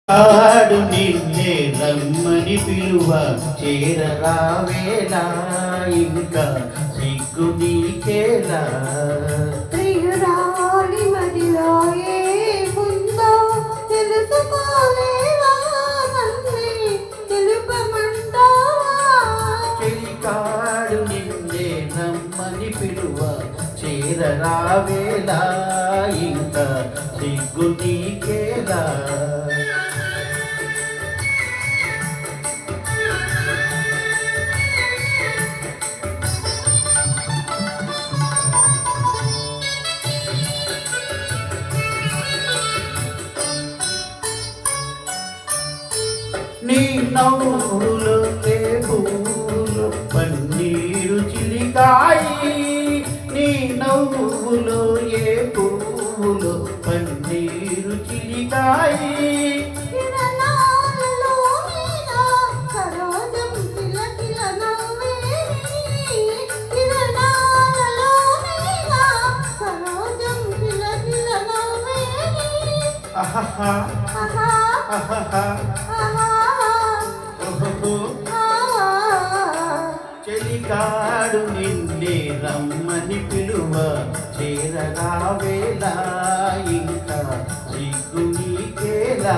ఆడు నిన్నే రమ్మని పిలువ చేరరావేలా ఇంకా సిగ్గు నీకేలా ప్రియురాలి మదిలో ఏముందో తెలుసుకోలేవా నన్నే తెలుపమంటావా చెలికాడు నిన్నే రమ్మని పిలువ చేరరావేలా ఇంకా సిగ్గు నీకేలా నీ నవ్వులో పూలు పన్నీరు చిలికాయి నీ నవ్వులో ఏ పూలు పన్నీరు చిలికాయి ఆహా ఆహా చెలికాడు నిన్నే రమ్మని పిలువ చేరరావేలా ఇంకా సిగ్గు నీకేలా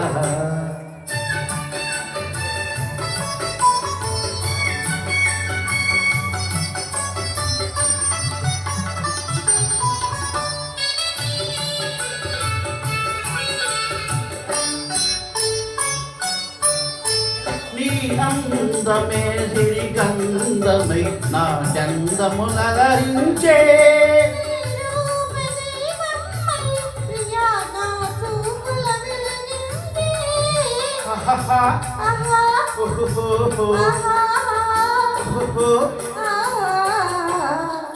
నీ అందమే సిరిగంధమై నా చందములరించే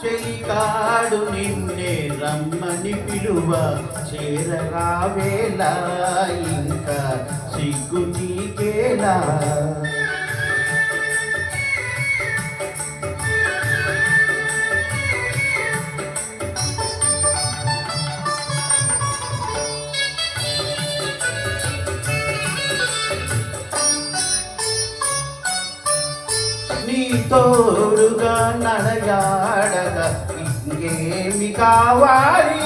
చెలికాడు నిన్నే రమ్మని పిలువ చేరరావేలా ఇంకా సిగ్గు నీకేలా నీ తోడుగా నడయాడగా ఇంకేమి కావాలి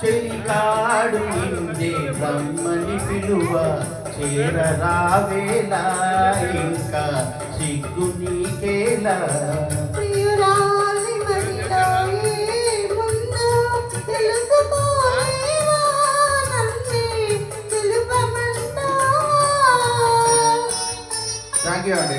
చెలికాడు నిన్నే రమ్మని పిలువ చేరరావేలా ఇంకా సిగ్గు నీకేలా థ్యాంక్ యూ అండి.